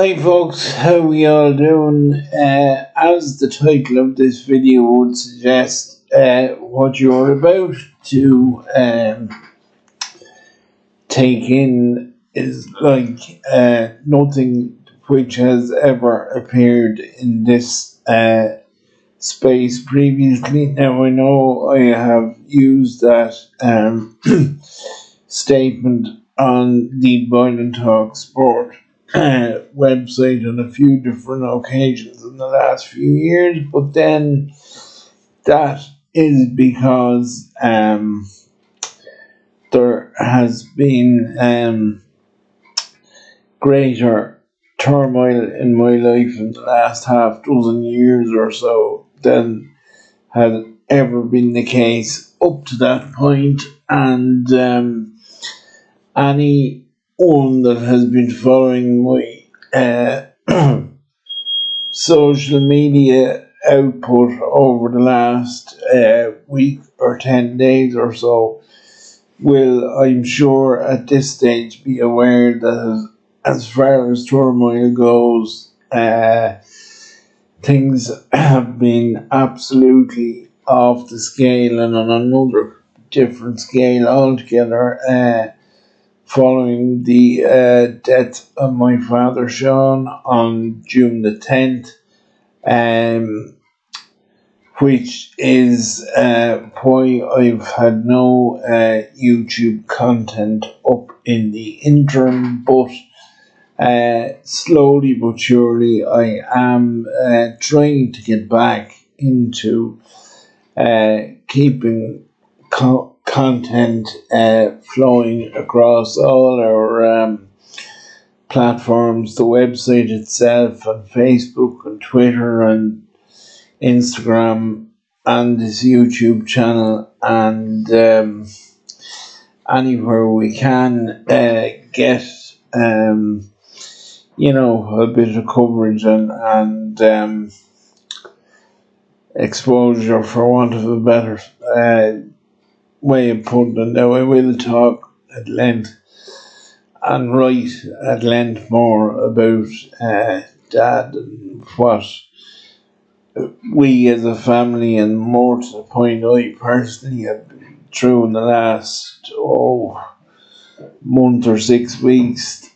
Hi folks, how we all doing? As the title of this video would suggest, what you're about to take in is like nothing which has ever appeared in this space previously. Now I know I have used that statement on the Boil and Talk Sport website on a few different occasions in the last few years, but then that is because there has been greater turmoil in my life in the last half dozen years or so than had ever been the case up to that point, and anyone that has been following my social media output over the last week or 10 days or so will, I'm sure, at this stage be aware that as far as turmoil goes, things have been absolutely off the scale and on another different scale altogether. Following the death of my father Sean on June the 10th, which is why I've had no YouTube content up in the interim, but slowly but surely I am trying to get back into keeping content flowing across all our platforms, the website itself, on Facebook and Twitter and Instagram, and this YouTube channel, and anywhere we can get a bit of coverage and exposure, for want of a better way of putting it. Now I will talk at length and write at length more about Dad and what we as a family, and more to the point I personally have been through in the last month or 6 weeks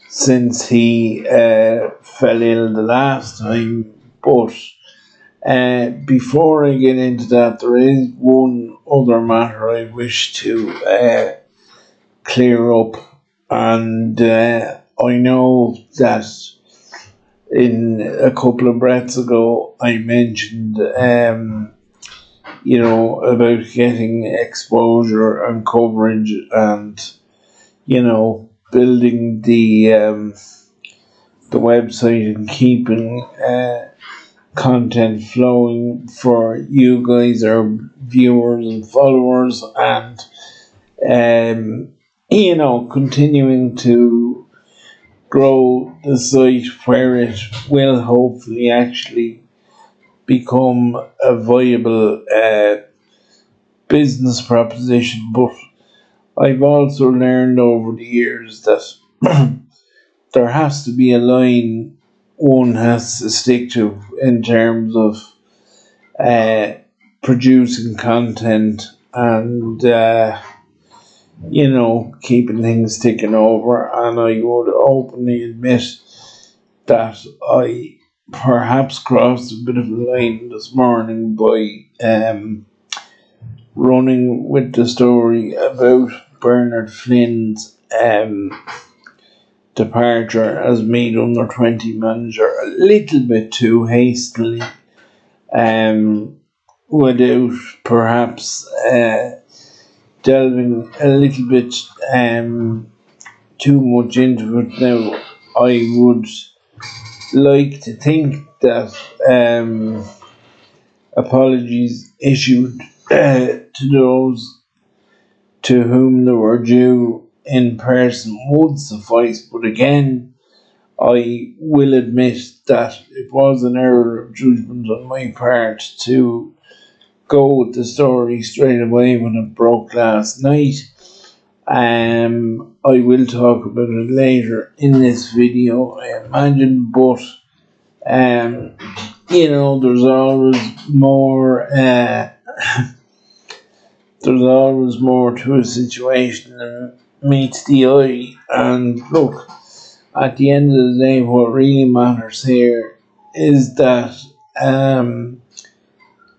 since he fell ill the last time. But before I get into that, there is one other matter I wish to clear up, and I know that in a couple of breaths ago I mentioned about getting exposure and coverage, and building the website and keeping content flowing for you guys, our viewers and followers, and continuing to grow the site where it will hopefully actually become a viable business proposition. But I've also learned over the years that there has to be a line one has to stick to in terms of producing content and keeping things ticking over. And I would openly admit that I perhaps crossed a bit of a line this morning by running with the story about Bernard Flynn's departure as Meath under 20 manager a little bit too hastily, without perhaps delving a little bit too much into it. Now, I would like to think that apologies issued to those to whom they were due in person would suffice, but again, I will admit that it was an error of judgment on my part to go with the story straight away when it broke last night, I will talk about it later in this video, I imagine, but um, there's always more. There's always more to a situation than meets the eye. And look, at the end of the day, what really matters here is that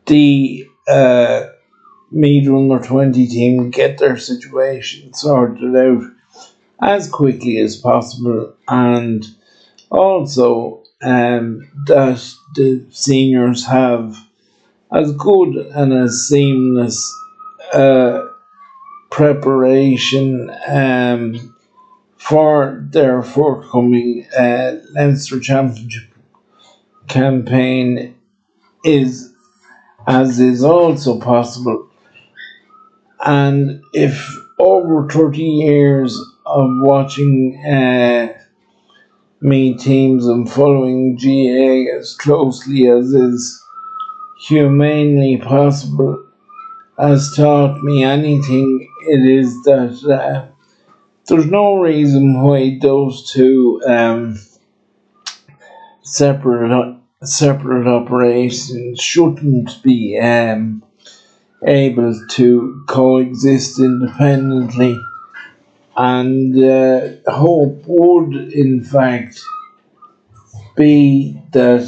the Meath under 20 team get their situation sorted out as quickly as possible, and also that the seniors have as good and as seamless uh, preparation for their forthcoming Leinster Championship campaign is as is also possible. And if over 30 years of watching me teams and following GA as closely as is humanly possible has taught me anything, it is that there's no reason why those two separate operations shouldn't be able to coexist independently. And hope would, in fact, be that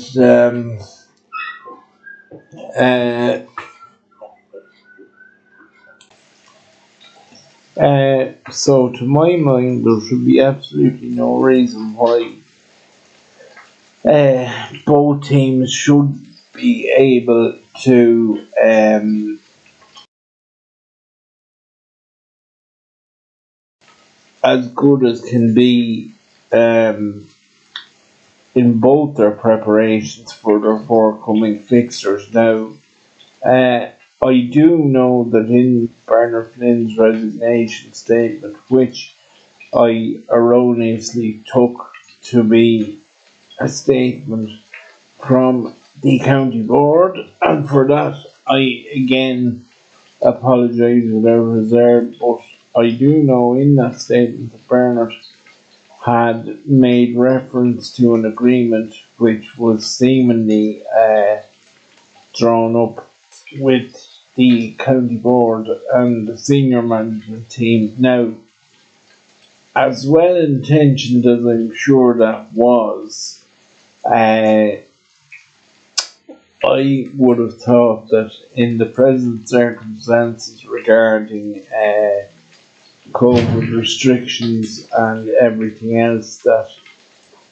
uh, so to my mind, there should be absolutely no reason why both teams should be able to as good as can be um, in both their preparations for their forthcoming fixtures. Now, I do know that in Bernard Flynn's resignation statement, which I erroneously took to be a statement from the county board, and for that I again apologise without reserve. But I do know in that statement that Bernard had made reference to an agreement which was seemingly drawn up with the county board and the senior management team. Now, as well intentioned as I'm sure that was, I would have thought that in the present circumstances regarding COVID restrictions and everything else, that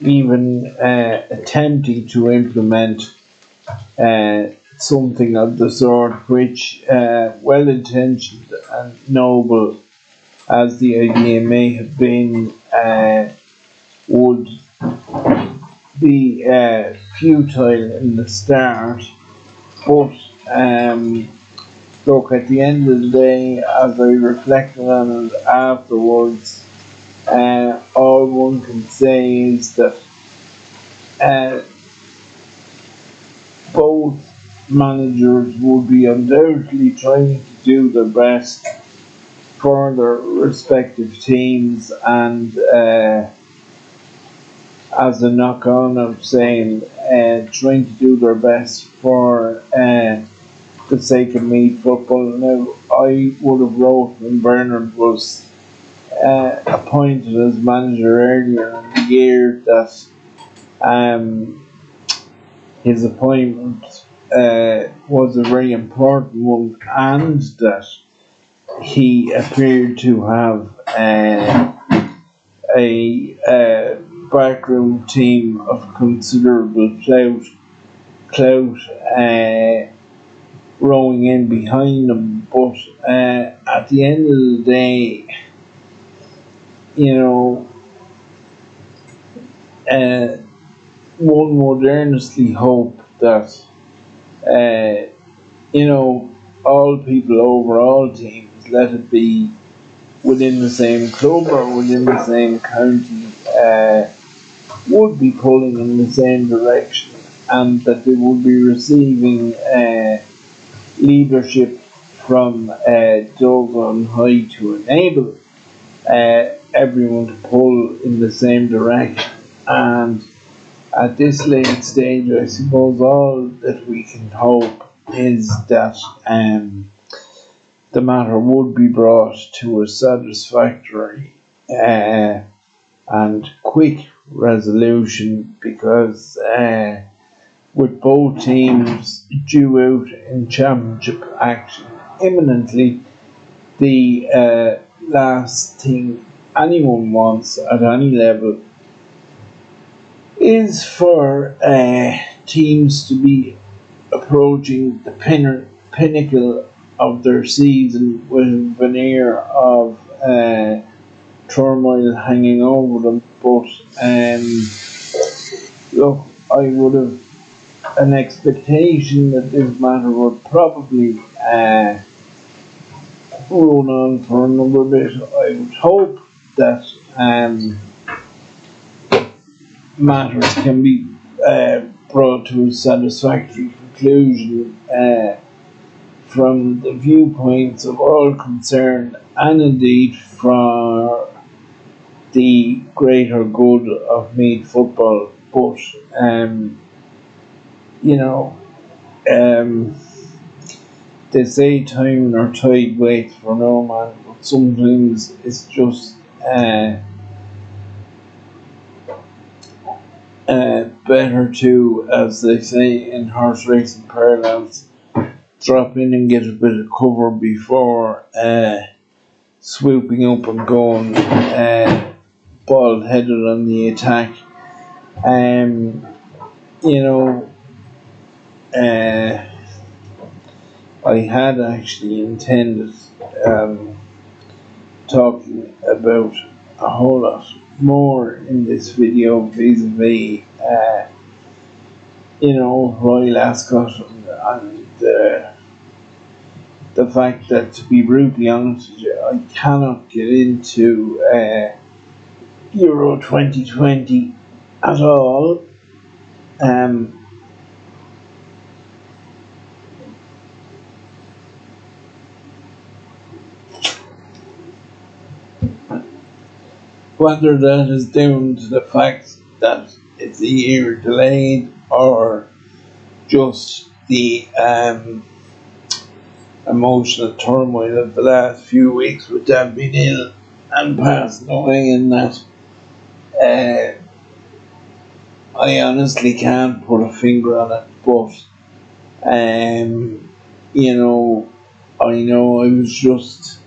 even attempting to implement something of the sort, which well intentioned and noble as the idea may have been, would be futile in the start. But look, at the end of the day, as I reflected on it afterwards, all one can say is that uh, both managers would be undoubtedly trying to do their best for their respective teams, and as a knock on of saying, trying to do their best for the sake of Meath football. Now, I would have wrote when Bernard was appointed as manager earlier in the year that his appointment was a very important one, and that he appeared to have a backroom team of considerable clout rowing in behind them. But at the end of the day, you know, uh, one would earnestly hope that all people over all teams, let it be within the same club or within the same county, would be pulling in the same direction, and that they would be receiving leadership from Doug on high to enable everyone to pull in the same direction. And at this late stage, I suppose all that we can hope is that the matter would be brought to a satisfactory and quick resolution, because with both teams due out in championship action imminently, the last thing anyone wants at any level is for teams to be approaching the pinnacle of their season with a veneer of turmoil hanging over them. But look, I would have an expectation that this matter would probably run on for another bit. I would hope that matters can be brought to a satisfactory conclusion from the viewpoints of all concerned, and indeed for the greater good of Meath football. But you know, um, they say time nor tide waits for no man, but sometimes it's just better to, as they say in horse racing parlance, drop in and get a bit of cover before swooping up and going bald headed on the attack. Um, you know, I had actually intended talking about a whole lot more in this video vis-a-vis Royal Ascot and the fact that, to be brutally honest with you, I cannot get into Euro 2020 at all. Whether that is down to the fact that it's a year delayed, or just the emotional turmoil of the last few weeks with Dad being ill and passing away, and that I honestly can't put a finger on it. But you know, I know I was just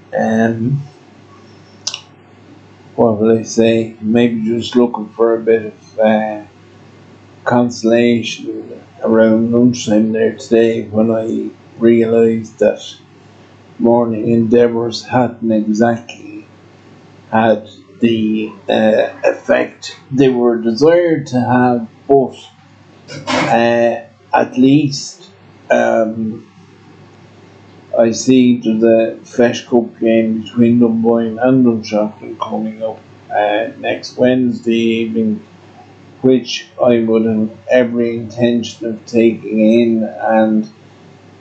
what will I say? Maybe just looking for a bit of consolation around lunchtime there today, when I realised that morning endeavours hadn't exactly had the effect they were desired to have. But at least I see there's a Fesh Cup game between Dunboyne and Dunshaughlin coming up next Wednesday evening, which I would have every intention of taking in. And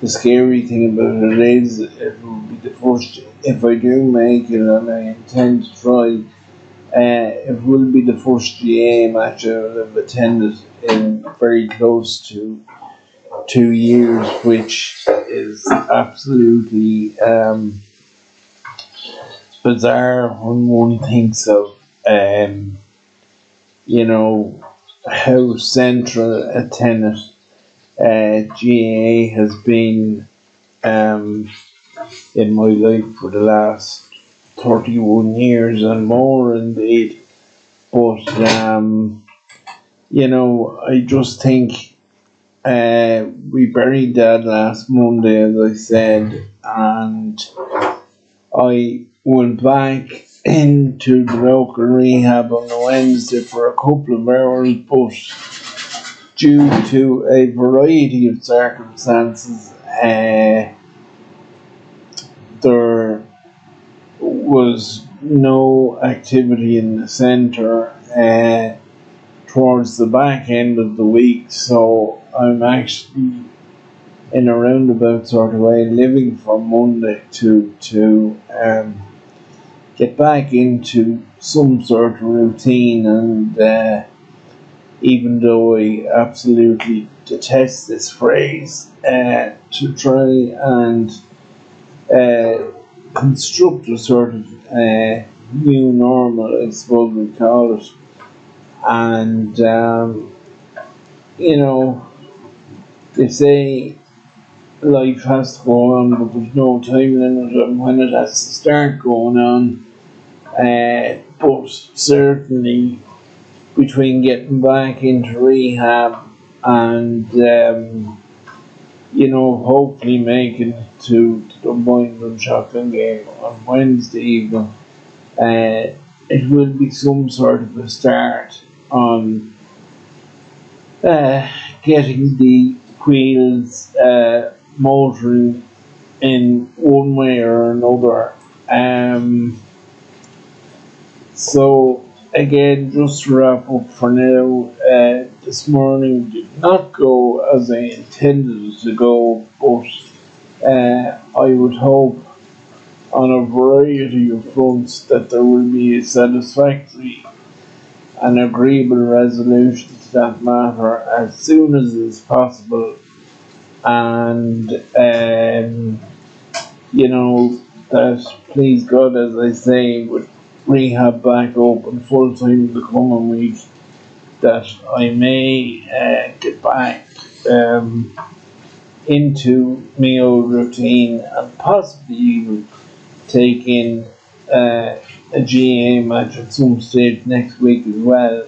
the scary thing about it is, it will be the first, if I do make it, and I intend to try, it will be the first GA match I will have attended in very close to 2 years, which is absolutely bizarre when one thinks of how central a tenet GAA has been in my life for the last 31 years and more indeed. But I just think we buried Dad last Monday, as I said, and I went back into the local rehab on the Wednesday for a couple of hours, but due to a variety of circumstances, there was no activity in the centre towards the back end of the week, so I'm actually, in a roundabout sort of way, living from Monday to get back into some sort of routine. And even though I absolutely detest this phrase, to try and uh, construct a sort of new normal, I suppose we call it. And you know, they say life has to go on, but there's no time limit on when it has to start going on. But certainly, between getting back into rehab and hopefully making it to the Moynihan shotgun game on Wednesday evening, it will be some sort of a start on uh, getting the wheels motoring in one way or another. So again, just to wrap up for now, this morning did not go as I intended it to go, but I would hope on a variety of fronts that there will be a satisfactory and agreeable resolution to that matter as soon as is possible. And that please God, as I say, with rehab back open full time the coming week, that I may get back into my old routine and possibly even take in a GA match at some stage next week as well.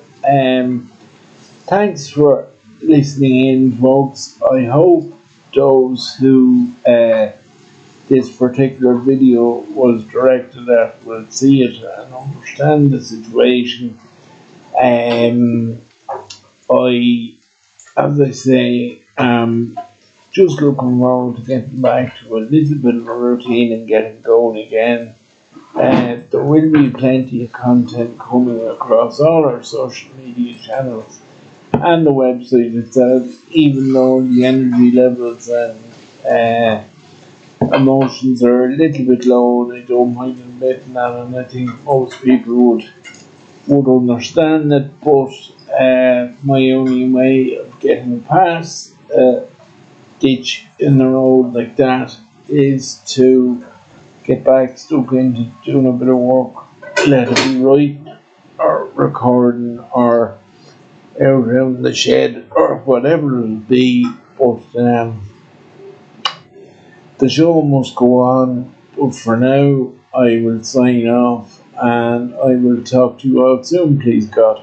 Thanks for listening in, folks. I hope those who this particular video was directed at will see it and understand the situation. I, as I say, just looking forward to getting back to a little bit of a routine and getting going again. There will be plenty of content coming across all our social media channels and the website itself, even though the energy levels and emotions are a little bit low. I don't mind admitting that, and I think most people would understand it. But my only way of getting past a ditch in the road like that is to get back stuck into doing a bit of work, let it be writing or recording or out in the shed or whatever it'll be. But the show must go on. But for now, I will sign off and I will talk to you all soon, please God.